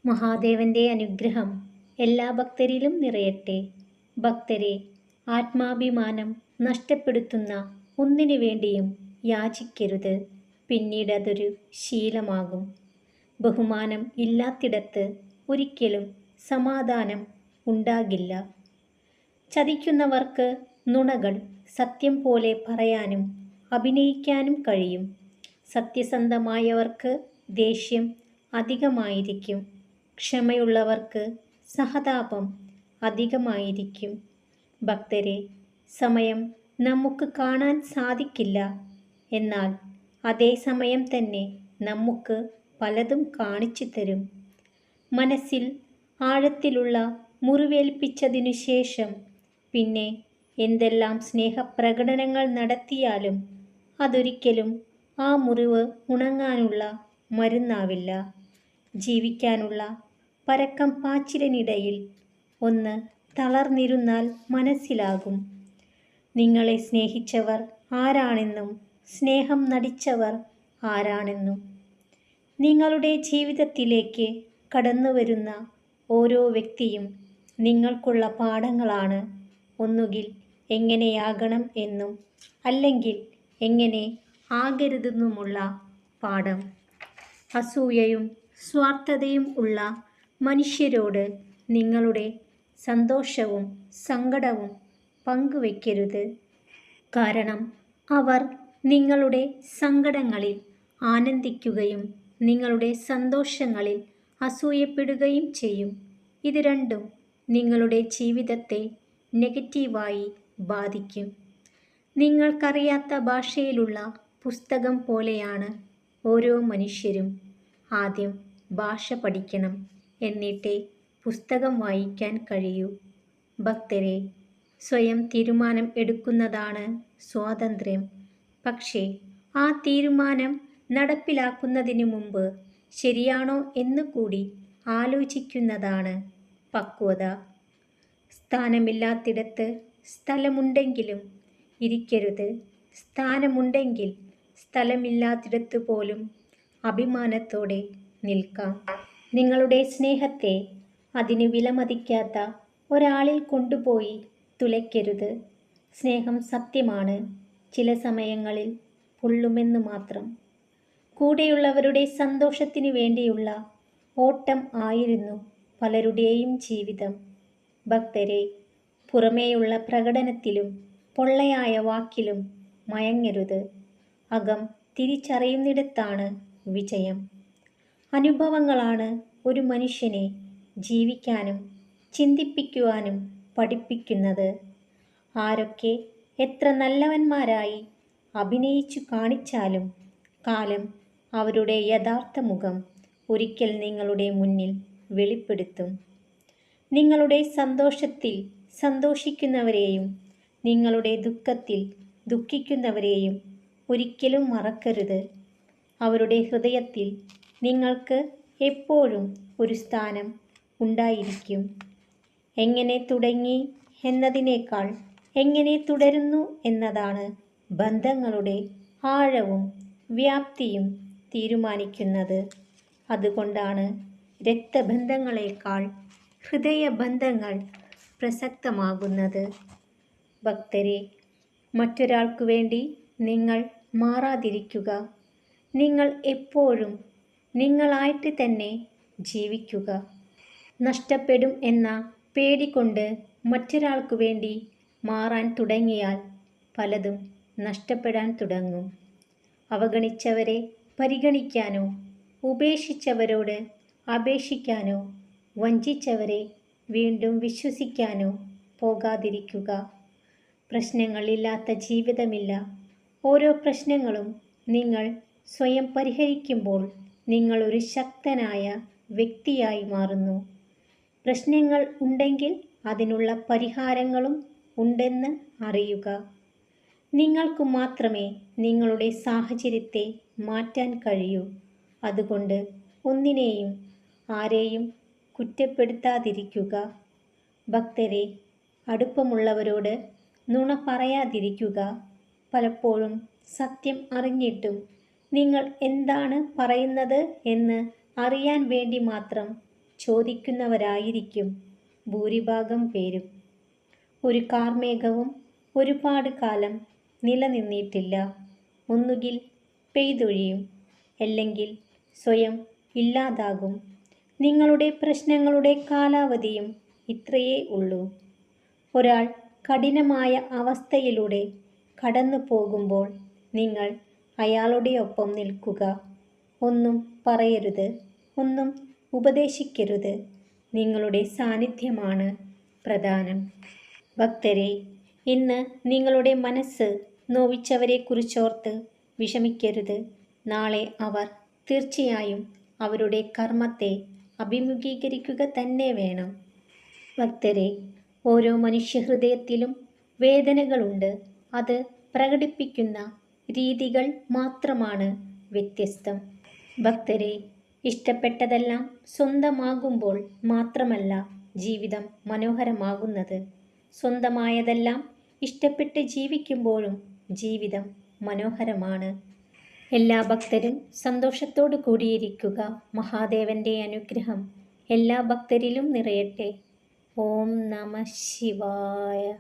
മഹാദേവന്റെ അനുഗ്രഹം എല്ലാ ഭക്തരിലും നിറയട്ടെ. ഭക്തരെ, ആത്മാഭിമാനം നഷ്ടപ്പെടുത്തുന്ന ഒന്നിനു വേണ്ടിയും യാചിക്കരുത്. പിന്നീട് അതൊരു ശീലമാകും. ബഹുമാനം ഇല്ലാത്തിടത്ത് ഒരിക്കലും സമാധാനം ഉണ്ടാകില്ല. ചതിക്കുന്നവർക്ക് നുണകൾ സത്യം പോലെ പറയാനും അഭിനയിക്കാനും കഴിയും. സത്യസന്ധമായവർക്ക് ദേഷ്യം അധികമായിരിക്കും. ക്ഷമയുള്ളവർക്ക് സഹതാപം അധികമായിരിക്കും. ഭക്തരെ, സമയം നമുക്ക് കാണാൻ സാധിക്കില്ല. എന്നാൽ അതേ സമയം തന്നെ നമുക്ക് പലതും കാണിച്ചു തരും. മനസ്സിൽ ആഴത്തിലുള്ള മുറിവേൽപ്പിച്ചതിനു ശേഷം പിന്നെ എന്തെല്ലാം സ്നേഹപ്രകടനങ്ങൾ നടത്തിയാലും അതൊരിക്കലും ആ മുറിവ് ഉണങ്ങാനുള്ള മരുന്നാവില്ല. ജീവിക്കാനുള്ള പരക്കം പാച്ചിലിനിടയിൽ ഒന്ന് തളർന്നിരുന്നാൽ മനസ്സിലാകും നിങ്ങളെ സ്നേഹിച്ചവർ ആരാണെന്നും സ്നേഹം നടിച്ചവർ ആരാണെന്നും. നിങ്ങളുടെ ജീവിതത്തിലേക്ക് കടന്നുവരുന്ന ഓരോ വ്യക്തിയും നിങ്ങൾക്കുള്ള പാഠങ്ങളാണ്. ഒന്നുകിൽ എങ്ങനെയാകണം എന്നും അല്ലെങ്കിൽ എങ്ങനെ ആകരുതെന്നുമുള്ള പാഠം. അസൂയയും സ്വാർത്ഥതയും ഉള്ള മനുഷ്യരോട് നിങ്ങളുടെ സന്തോഷവും സങ്കടവും പങ്കുവയ്ക്കരുത്. കാരണം അവർ നിങ്ങളുടെ സങ്കടങ്ങളിൽ ആനന്ദിക്കുകയും നിങ്ങളുടെ സന്തോഷങ്ങളിൽ അസൂയപ്പെടുകയും ചെയ്യും. ഇത് രണ്ടും നിങ്ങളുടെ ജീവിതത്തെ നെഗറ്റീവായി ബാധിക്കും. നിങ്ങൾക്കറിയാത്ത ഭാഷയിലുള്ള പുസ്തകം പോലെയാണ് ഓരോ മനുഷ്യരും. ആദ്യം ഭാഷ പഠിക്കണം, എന്നിട്ടേ പുസ്തകം വായിക്കാൻ കഴിയൂ. ഭക്തരെ, സ്വയം തീരുമാനം എടുക്കുന്നതാണ് സ്വാതന്ത്ര്യം. പക്ഷേ ആ തീരുമാനം നടപ്പിലാക്കുന്നതിന് മുമ്പ് ശരിയാണോ എന്ന് കൂടി ആലോചിക്കുന്നതാണ് പക്വത. സ്ഥാനമില്ലാത്തിടത്ത് സ്ഥലമുണ്ടെങ്കിലും ഇരിക്കരുത്. സ്ഥാനമുണ്ടെങ്കിൽ സ്ഥലമില്ലാത്തിടത്ത് പോലും അഭിമാനത്തോടെ നിൽക്കാം. നിങ്ങളുടെ സ്നേഹത്തെ അതിന് വിലമതിക്കാത്ത ഒരാളിൽ കൊണ്ടുപോയി തുലയ്ക്കരുത്. സ്നേഹം സത്യമാണ്, ചില സമയങ്ങളിൽ പൊള്ളുമെന്ന് മാത്രം. കൂടെയുള്ളവരുടെ സന്തോഷത്തിനു വേണ്ടിയുള്ള ഓട്ടം ആയിരുന്നു പലരുടെയും ജീവിതം. ഭക്തരെ, പുറമേയുള്ള പ്രകടനത്തിലും പൊള്ളയായ വാക്കിലും മയങ്ങരുത്. അകം തിരിച്ചറിയുന്നിടത്താണ് വിജയം. അനുഭവങ്ങളാണ് ഒരു മനുഷ്യനെ ജീവിക്കാനും ചിന്തിപ്പിക്കുവാനും പഠിപ്പിക്കുന്നത്. ആരൊക്കെ എത്ര നല്ലവന്മാരായി അഭിനയിച്ചു കാണിച്ചാലും കാലം അവരുടെ യഥാർത്ഥ മുഖം ഒരിക്കൽ നിങ്ങളുടെ മുന്നിൽ വെളിപ്പെടുത്തും. നിങ്ങളുടെ സന്തോഷത്തിൽ സന്തോഷിക്കുന്നവരെയും നിങ്ങളുടെ ദുഃഖത്തിൽ ദുഃഖിക്കുന്നവരെയും ഒരിക്കലും മറക്കരുത്. അവരുടെ ഹൃദയത്തിൽ നിങ്ങൾക്ക് എപ്പോഴും ഒരു സ്ഥാനം ഉണ്ടായിരിക്കും. എങ്ങനെ തുടങ്ങി എന്നതിനേക്കാൾ എങ്ങനെ തുടരുന്നു എന്നതാണ് ബന്ധങ്ങളുടെ ആഴവും വ്യാപ്തിയും തീരുമാനിക്കുന്നത്. അതുകൊണ്ടാണ് രക്തബന്ധങ്ങളെക്കാൾ ഹൃദയബന്ധങ്ങൾ പ്രസക്തമാകുന്നത്. ഭക്തരെ, മറ്റൊരാൾക്കു വേണ്ടി നിങ്ങൾ മാറാതിരിക്കുക. നിങ്ങൾ എപ്പോഴും നിങ്ങളായിട്ട് തന്നെ ജീവിക്കുക. നഷ്ടപ്പെടും എന്ന പേടി കൊണ്ട് മറ്റൊരാൾക്കു വേണ്ടി മാറാൻ തുടങ്ങിയാൽ പലതും നഷ്ടപ്പെടാൻ തുടങ്ങും. അവഗണിച്ചവരെ പരിഗണിക്കാനോ ഉപേക്ഷിച്ചവരോട് അപേക്ഷിക്കാനോ വഞ്ചിച്ചവരെ വീണ്ടും വിശ്വസിക്കാനോ പോകാതിരിക്കുക. പ്രശ്നങ്ങളില്ലാത്ത ജീവിതമില്ല. ഓരോ പ്രശ്നങ്ങളും നിങ്ങൾ സ്വയം പരിഹരിക്കുമ്പോൾ നിങ്ങൾ ഒരു ശക്തനായ വ്യക്തിയായി മാറുന്നു. പ്രശ്നങ്ങൾ ഉണ്ടെങ്കിൽ അതിനുള്ള പരിഹാരങ്ങളും ഉണ്ടെന്ന് അറിയുക. നിങ്ങൾക്ക് മാത്രമേ നിങ്ങളുടെ സാഹചര്യത്തെ മാറ്റാൻ കഴിയൂ. അതുകൊണ്ട് ഒന്നിനെയും ആരെയും കുറ്റപ്പെടുത്താതിരിക്കുക. ഭക്തരെ, അടുപ്പമുള്ളവരോട് നുണ പറയാതിരിക്കുക. പലപ്പോഴും സത്യം അറിഞ്ഞിട്ടും നിങ്ങൾ എന്താണ് പറയുന്നത് എന്ന് അറിയാൻ വേണ്ടി മാത്രം ചോദിക്കുന്നവരായിരിക്കും ഭൂരിഭാഗം പേരും. ഒരു കാർമേഘവും ഒരുപാട് കാലം നിലനിന്നിട്ടില്ല. ഒന്നുകിൽ പെയ്തൊഴിയും, അല്ലെങ്കിൽ സ്വയം ഇല്ലാതാകും. നിങ്ങളുടെ പ്രശ്നങ്ങളുടെ കാലാവധിയും ഇത്രയേ ഉള്ളൂ. ഒരാൾ കഠിനമായ അവസ്ഥയിലൂടെ കടന്നു പോകുമ്പോൾ നിങ്ങൾ അയാളുടെ ഒപ്പം നിൽക്കുക. ഒന്നും പറയരുത്, ഒന്നും ഉപദേശിക്കരുത്. നിങ്ങളുടെ സാന്നിധ്യമാണ് പ്രധാനം. ഭക്തരെ, ഇന്ന് നിങ്ങളുടെ മനസ്സ് നോവിച്ചവരെക്കുറിച്ചോർത്ത് വിഷമിക്കരുത്. നാളെ അവർ തീർച്ചയായും അവരുടെ കർമ്മത്തെ അഭിമുഖീകരിക്കുക തന്നെ വേണം. ഭക്തരെ, ഓരോ മനുഷ്യഹൃദയത്തിലും വേദനകളുണ്ട്. അത് പ്രകടിപ്പിക്കുന്ന രീതികൾ മാത്രമാണ് വ്യത്യസ്തം. ഭക്തരെ, ഇഷ്ടപ്പെട്ടതെല്ലാം സ്വന്തമാകുമ്പോൾ മാത്രമല്ല ജീവിതം മനോഹരമാകുന്നത്. സ്വന്തമായതെല്ലാം ഇഷ്ടപ്പെട്ട് ജീവിക്കുമ്പോഴും ജീവിതം മനോഹരമാണ്. എല്ലാ ഭക്തരും സന്തോഷത്തോടു കൂടിയിരിക്കുക. മഹാദേവന്റെ അനുഗ്രഹം എല്ലാ ഭക്തരിലും നിറയട്ടെ. ഓം നമഃ ശിവായ.